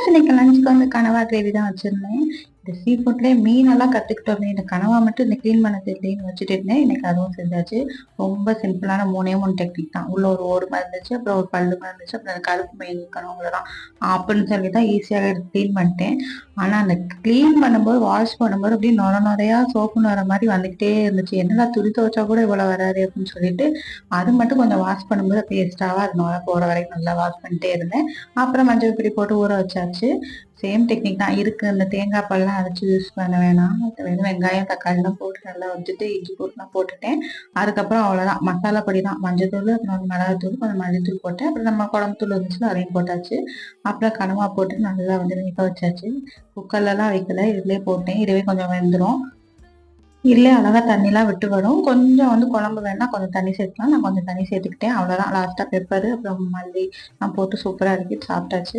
இன்னைக்கு லஞ்சுக்கு வந்து கனவா கிரேவி தான் வச்சிருந்தேன். இந்த சீ ஃபுட்லயே மீனெல்லாம் கத்துக்கிட்டோம் அப்படின்னு இந்த கனவா மட்டும் இந்த கிளீன் பண்ண தெரியலன்னு வச்சுட்டு இருந்தேன். இன்னைக்கு அதுவும் செஞ்சாச்சு. ரொம்ப சிம்பிளான 3 டெக்னிக் தான். உள்ள ஒரு ஓடு மாதிரி இருந்துச்சு, அப்புறம் ஒரு பல்லு மாதிரி இருந்துச்சு, அப்புறம் அந்த கருப்பு மீன் இருக்கணும் அவ்வளோதான். அப்படின்னு சொல்லி தான் ஈஸியாக எடுத்து கிளீன் பண்ணிட்டேன். ஆனா அந்த கிளீன் பண்ணும்போது வாஷ் பண்ணும்போது அப்படியே நொறையா சோப்பு நுர மாதிரி வந்துகிட்டே இருந்துச்சு. என்னடா துணி துவைச்சா கூட இவ்வளவு வராது அப்படின்னு சொல்லிட்டு அது மட்டும் கொஞ்சம் வாஷ் பண்ணும்போது அப்படியே எக்ஸ்ட்ராவா அது நுர போற வரைக்கும் நல்லா வாஷ் பண்ணிட்டே இருந்தேன். அப்புறம் மஞ்சள் பொடி போட்டு ஊற வச்சாச்சு. சேம் டெக்னிக் தான் இருக்கு. அந்த தேங்காய் பால்லாம் அரைச்சு யூஸ் பண்ண வேணாம். வெறும் வெங்காயம் தக்காளிலாம் போட்டு நல்லா வச்சுட்டு இஞ்சி போட்டுலாம் போட்டுட்டேன். அதுக்கப்புறம் அவ்வளோதான் மசாலா பொடி தான். மஞ்சத்தூள், அப்புறம் மிளகாத்தூள், கொஞ்சம் மல்லித்தூள் போட்டேன். அப்புறம் நம்ம குழம்பு தூள் இருந்துச்சுன்னா அதையும் போட்டாச்சு. அப்புறம் கனவா போட்டு நல்லா வந்து வேக வச்சாச்சு. குக்கர்லலாம் வைக்கல, இதுலயே போட்டேன். இதுவே கொஞ்சம் வெந்துடும். இல்ல அழகா தண்ணிலாம் விட்டு வரும். கொஞ்சம் வந்து குழம்பு வேணா கொஞ்சம் தண்ணி சேர்த்துக்கலாம். நான் கொஞ்சம் தண்ணி சேர்த்துக்கிட்டேன். அவ்வளோதான். லாஸ்டா பெப்பரு அப்புறம் மல்லி போட்டு சூப்பரா இருக்கு. சாப்பிட்டாச்சு.